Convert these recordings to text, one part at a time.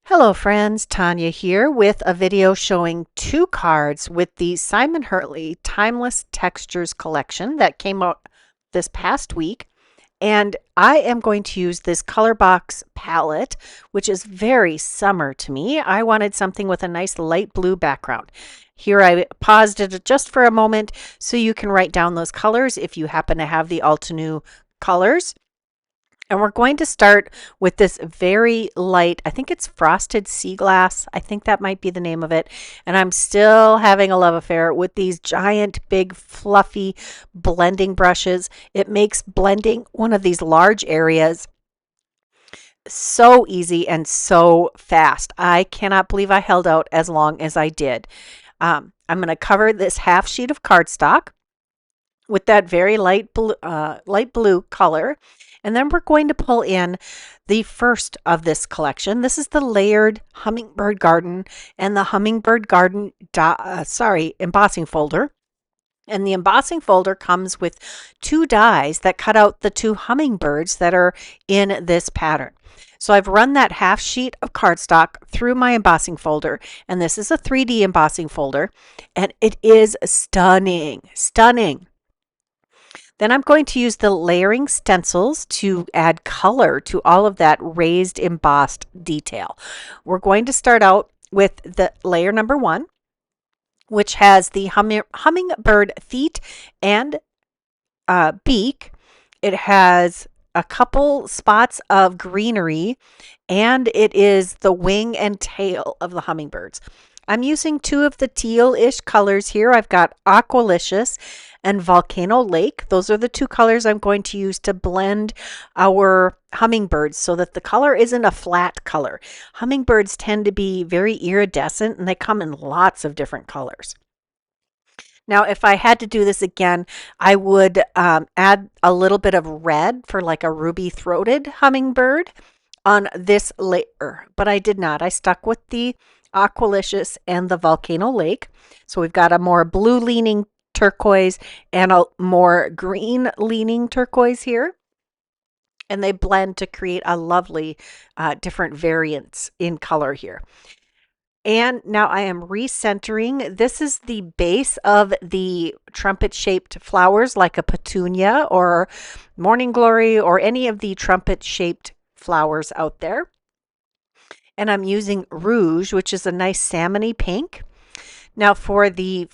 Hello friends, Tanya here with a video showing two cards with the Simon Hurley Timeless Textures collection that came out this past week. And I am going to use this color box palette, which is very summer to me. I wanted something with a nice light blue background. Here I paused it just for a moment so you can write down those colors if you happen to have the Altenew colors. And we're going to start with this very light, I think it's Frosted Sea Glass. I think that might be the name of it. And I'm still having a love affair with these giant, big, fluffy blending brushes. It makes blending one of these large areas so easy and so fast. I cannot believe I held out as long as I did. I'm going to cover this half sheet of cardstock with that very light blue color. And then we're going to pull in the first of this collection. This is the layered Hummingbird Garden and the Hummingbird Garden embossing folder. And the embossing folder comes with two dies that cut out the two hummingbirds that are in this pattern. So I've run that half sheet of cardstock through my embossing folder, and this is a 3D embossing folder, and it is stunning, stunning. Then I'm going to use the layering stencils to add color to all of that raised embossed detail. We're going to start out with the layer number 1, which has the hummingbird feet and beak. It has a couple spots of greenery, and it is the wing and tail of the hummingbirds. I'm using two of the teal-ish colors here. I've got Aqualicious and Volcano Lake. Those are the two colors I'm going to use to blend our hummingbirds so that the color isn't a flat color. Hummingbirds tend to be very iridescent, and they come in lots of different colors. Now, if I had to do this again, I would add a little bit of red for like a ruby-throated hummingbird on this layer, but I did not. I stuck with the Aqualicious and the Volcano Lake. So we've got a more blue leaning turquoise and a more green leaning turquoise here. And they blend to create a lovely different variants in color here. And now I am recentering. This is the base of the trumpet-shaped flowers like a petunia or morning glory or any of the trumpet-shaped flowers out there. And I'm using Rouge, which is a nice salmony pink. Now for the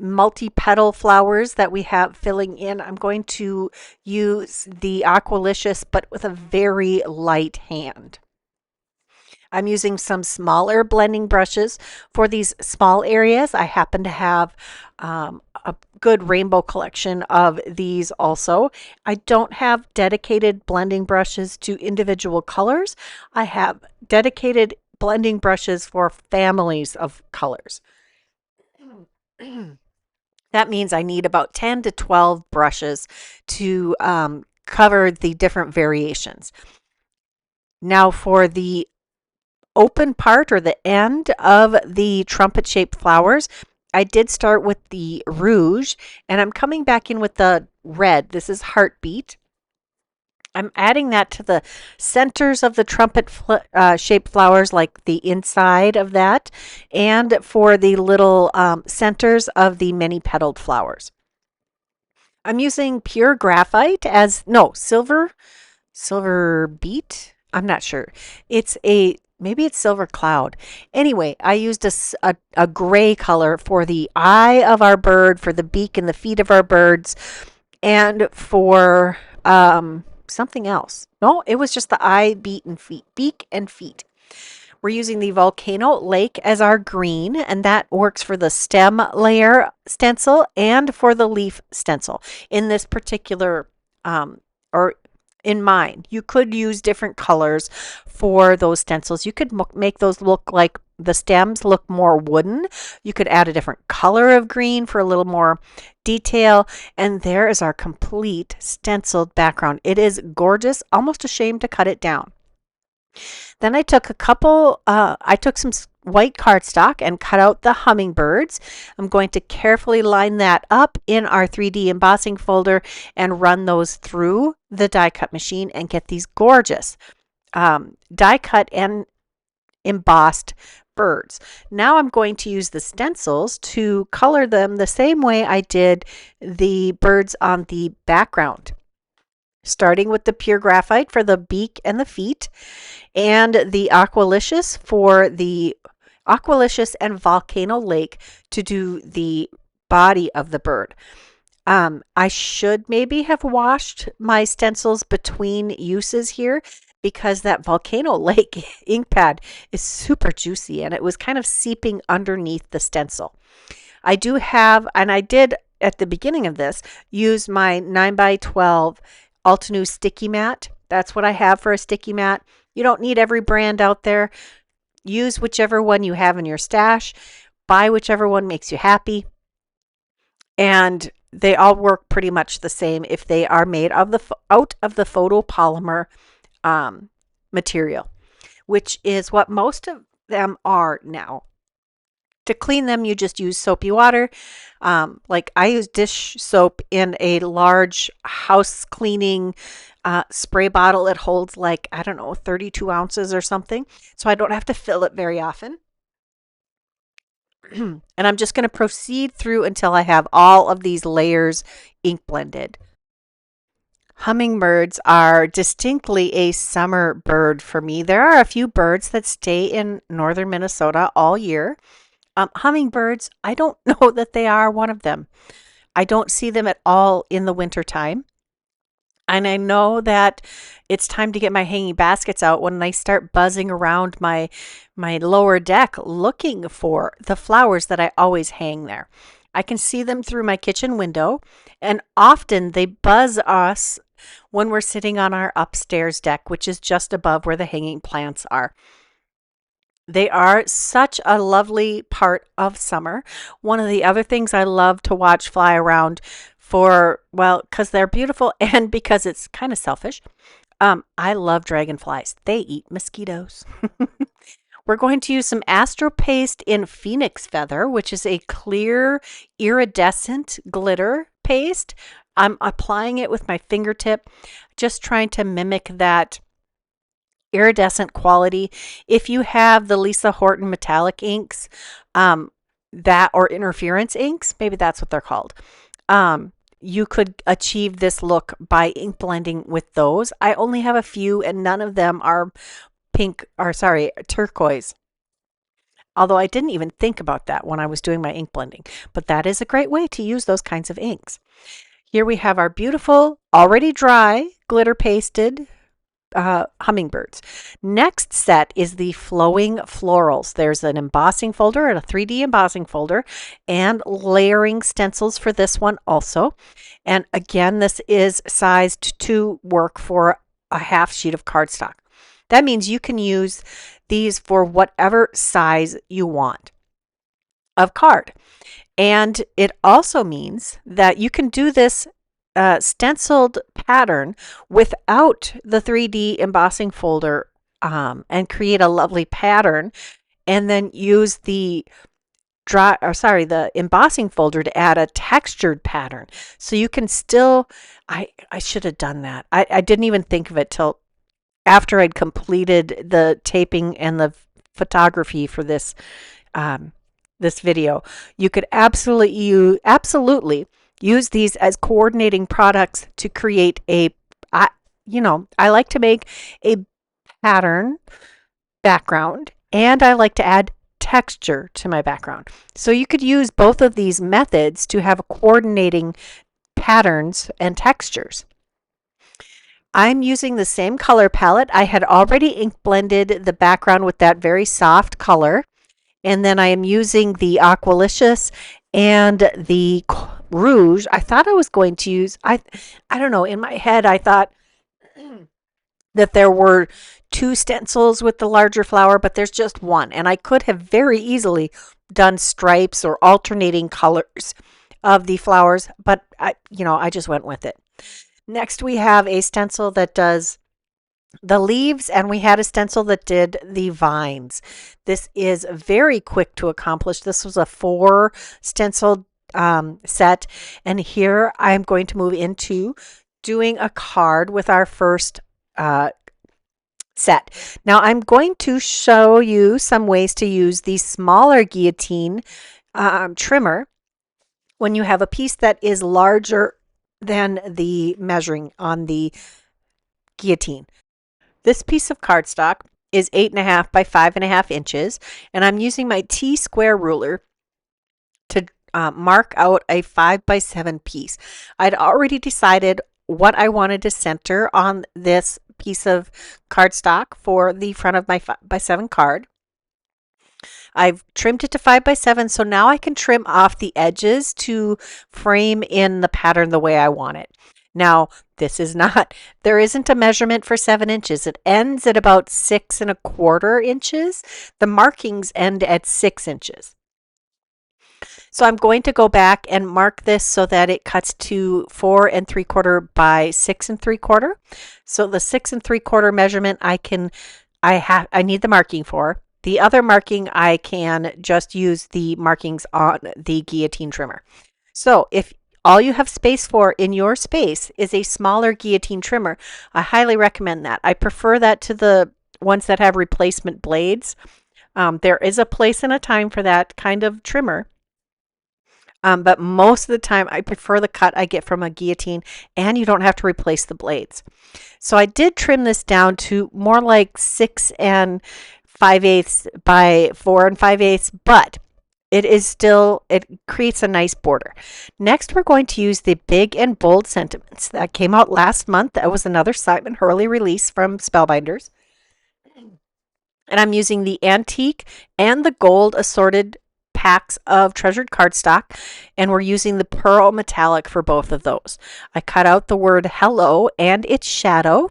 multi-petal flowers that we have filling in, I'm going to use the Aqualicious, but with a very light hand. I'm using some smaller blending brushes for these small areas. I happen to have a good rainbow collection of these also. I don't have dedicated blending brushes to individual colors. I have dedicated blending brushes for families of colors. That means I need about 10 to 12 brushes to cover the different variations. Now for the open part or the end of the trumpet-shaped flowers, I did start with the Rouge, and I'm coming back in with the red. This is Heartbeat. I'm adding that to the centers of the trumpet-shaped flowers, like the inside of that, and for the little centers of the many-petaled flowers. I'm using pure graphite as, no, silver beet? I'm not sure. Maybe it's Silver Cloud. Anyway, I used a gray color for the eye of our bird, for the beak and the feet of our birds, and for something else. No, it was just the eye, beak, and feet. We're using the Volcano Lake as our green, and that works for the stem layer stencil and for the leaf stencil. In this particular, in mine, you could use different colors for those stencils. You could make those look like the stems look more wooden. You could add a different color of green for a little more detail. And there is our complete stenciled background. It is gorgeous, almost ashamed to cut it down. Then I took some white cardstock and cut out the hummingbirds. I'm going to carefully line that up in our 3D embossing folder and run those through the die cut machine and get these gorgeous die cut and embossed birds. Now I'm going to use the stencils to color them the same way I did the birds on the background. Starting with the pure graphite for the beak and the feet, and the Aqualicious and Volcano Lake to do the body of the bird. I should maybe have washed my stencils between uses here because that Volcano Lake ink pad is super juicy and it was kind of seeping underneath the stencil. I do have, and I did at the beginning of this, use my 9x12 Altenew sticky mat. That's what I have for a sticky mat. You don't need every brand out there. Use whichever one you have in your stash. Buy whichever one makes you happy. And they all work pretty much the same if they are made out of the photopolymer material, which is what most of them are now. To clean them, you just use soapy water. Like I use dish soap in a large house cleaning spray bottle. It holds like, I don't know, 32 ounces or something. So I don't have to fill it very often. And I'm just going to proceed through until I have all of these layers ink blended. Hummingbirds are distinctly a summer bird for me. There are a few birds that stay in northern Minnesota all year. Hummingbirds, I don't know that they are one of them. I don't see them at all in the wintertime. And I know that it's time to get my hanging baskets out when I start buzzing around my lower deck looking for the flowers that I always hang there. I can see them through my kitchen window, and often they buzz us when we're sitting on our upstairs deck, which is just above where the hanging plants are. They are such a lovely part of summer. One of the other things I love to watch fly around because they're beautiful and because it's kind of selfish. I love dragonflies. They eat mosquitoes. We're going to use some Astro Paste in Phoenix Feather, which is a clear iridescent glitter paste. I'm applying it with my fingertip, just trying to mimic that iridescent quality. If you have the Lisa Horton metallic inks, that or interference inks, maybe that's what they're called, you could achieve this look by ink blending with those. I only have a few and none of them are turquoise. Although I didn't even think about that when I was doing my ink blending, but that is a great way to use those kinds of inks. Here we have our beautiful, already dry, glitter pasted hummingbirds. Next set is the flowing florals. There's an embossing folder and a 3D embossing folder and layering stencils for this one also. And again, this is sized to work for a half sheet of cardstock. That means you can use these for whatever size you want of card. And it also means that you can do this stenciled pattern without the 3D embossing folder and create a lovely pattern, and then use the embossing folder to add a textured pattern. So you can still, I should have done that. I didn't even think of it till after I'd completed the taping and the photography for this this video. You could absolutely use these as coordinating products to create I like to make a pattern background, and I like to add texture to my background. So you could use both of these methods to have coordinating patterns and textures. I'm using the same color palette. I had already ink blended the background with that very soft color. And then I am using the Aqualicious and the Rouge. I thought I was going to use, I don't know, in my head I thought that there were two stencils with the larger flower, but there's just one. And I could have very easily done stripes or alternating colors of the flowers, but I just went with it. Next we have a stencil that does the leaves, and we had a stencil that did the vines. This is very quick to accomplish. This was a 4 stencil set, and here I'm going to move into doing a card with our first set. Now I'm going to show you some ways to use the smaller guillotine trimmer when you have a piece that is larger than the measuring on the guillotine. This piece of cardstock is 8.5 by 5.5 inches, and I'm using my T-square ruler to mark out a 5 by 7 piece. I'd already decided what I wanted to center on this piece of cardstock for the front of my 5 by 7 card. I've trimmed it to 5 by 7, so now I can trim off the edges to frame in the pattern the way I want it. Now, this is not, there isn't a measurement for 7 inches. It ends at about 6.25 inches. The markings end at 6 inches. So I'm going to go back and mark this so that it cuts to 4.75 by 6.75. So the 6.75 measurement I need the marking for. The other marking I can just use the markings on the guillotine trimmer. So if all you have space for in your space is a smaller guillotine trimmer, I highly recommend that. I prefer that to the ones that have replacement blades. There is a place and a time for that kind of trimmer. But most of the time I prefer the cut I get from a guillotine, and you don't have to replace the blades. So I did trim this down to more like 6 5/8 by 4 5/8, but it is still, it creates a nice border. Next, we're going to use the big and bold sentiments that came out last month. That was another Simon Hurley release from Spellbinders. And I'm using the antique and the gold assorted packs of treasured cardstock, and we're using the pearl metallic for both of those. I cut out the word hello and its shadow.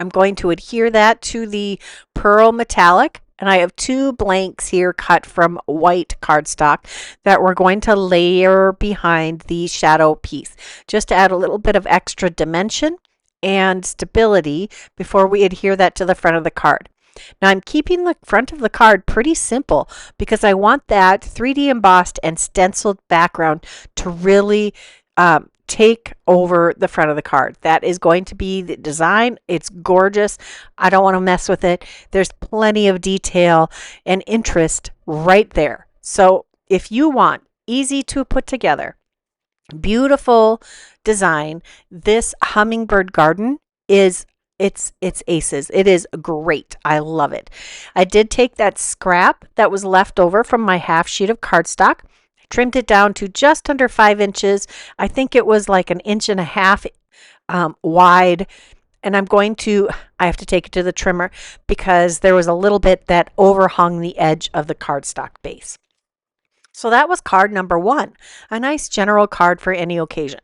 I'm going to adhere that to the pearl metallic, and I have 2 blanks here cut from white cardstock that we're going to layer behind the shadow piece, just to add a little bit of extra dimension and stability before we adhere that to the front of the card. Now I'm keeping the front of the card pretty simple because I want that 3D embossed and stenciled background to really take over the front of the card. That is going to be the design. It's gorgeous. I don't want to mess with it. There's plenty of detail and interest right there. So if you want easy to put together, beautiful design, this hummingbird garden is it's aces. It is great. I love it. I did take that scrap that was left over from my half sheet of cardstock, trimmed it down to just under 5 inches. I think it was like 1.5 inches wide. And I have to take it to the trimmer because there was a little bit that overhung the edge of the cardstock base. So that was card number 1, a nice general card for any occasion.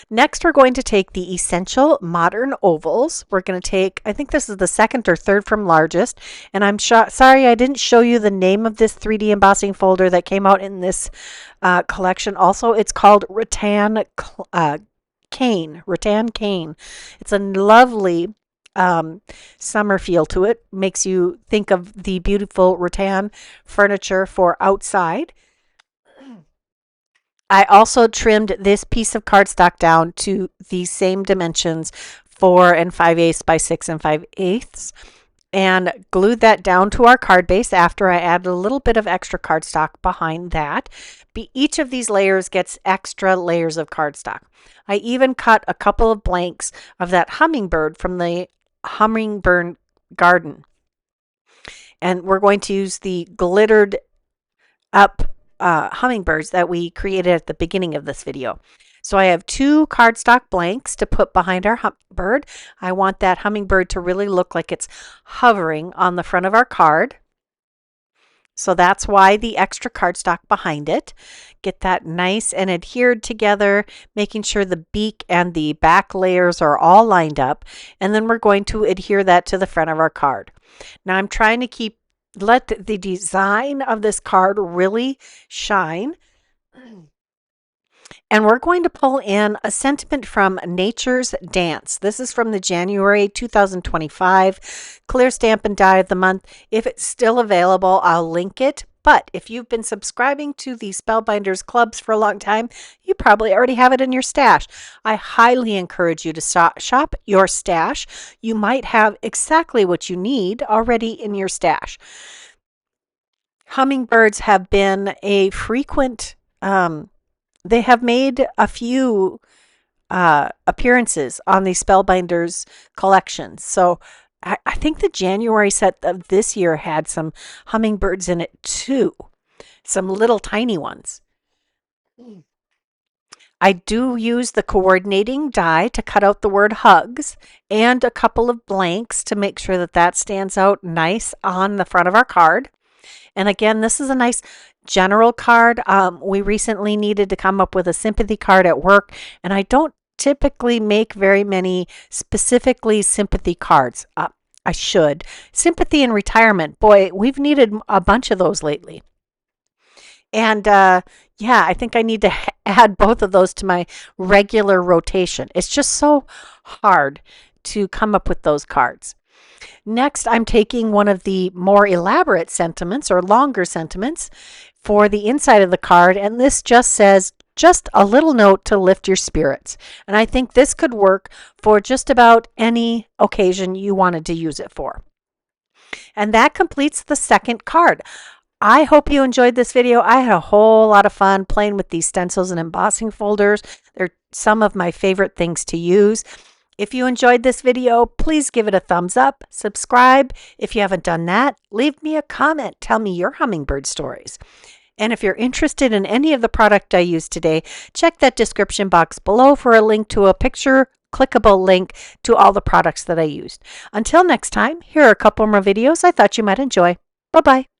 Next, we're going to take the Essential Modern Ovals. We're going to take, I think this is the 2nd or 3rd from largest, and I'm sorry I didn't show you the name of this 3D embossing folder that came out in this collection. Also, it's called Rattan Cane. It's a lovely summer feel to it. Makes you think of the beautiful rattan furniture for outside. I also trimmed this piece of cardstock down to the same dimensions, 4 5/8 by 6 5/8, and glued that down to our card base after I added a little bit of extra cardstock behind that. Each of these layers gets extra layers of cardstock. I even cut a couple of blanks of that hummingbird from the hummingbird garden. And we're going to use the glittered up hummingbirds that we created at the beginning of this video. So I have 2 cardstock blanks to put behind our hummingbird. I want that hummingbird to really look like it's hovering on the front of our card. So that's why the extra cardstock behind it. Get that nice and adhered together, making sure the beak and the back layers are all lined up. And then we're going to adhere that to the front of our card. Now I'm trying to let the design of this card really shine. And we're going to pull in a sentiment from Nature's Dance. This is from the January 2025 Clear Stamp and Die of the Month. If it's still available, I'll link it But if you've been subscribing to the Spellbinders clubs for a long time, you probably already have it in your stash. I highly encourage you to shop your stash. You might have exactly what you need already in your stash. Hummingbirds have been a frequent, they have made a few appearances on the Spellbinders collection. So I think the January set of this year had some hummingbirds in it too, some little tiny ones. I do use the coordinating die to cut out the word hugs and a couple of blanks to make sure that that stands out nice on the front of our card. And again, this is a nice general card. We recently needed to come up with a sympathy card at work, and I don't typically make very many specifically sympathy cards. I should. Sympathy and retirement. Boy, we've needed a bunch of those lately. And yeah, I think I need to add both of those to my regular rotation. It's just so hard to come up with those cards. Next, I'm taking one of the more elaborate sentiments or longer sentiments for the inside of the card, and this just says, just a little note to lift your spirits. And I think this could work for just about any occasion you wanted to use it for. And that completes the second card. I hope you enjoyed this video. I had a whole lot of fun playing with these stencils and embossing folders. They're some of my favorite things to use. If you enjoyed this video, please give it a thumbs up, subscribe. If you haven't done that, leave me a comment. Tell me your hummingbird stories. And if you're interested in any of the product I used today, check that description box below for a link to a picture clickable link to all the products that I used. Until next time, here are a couple more videos I thought you might enjoy. Bye-bye.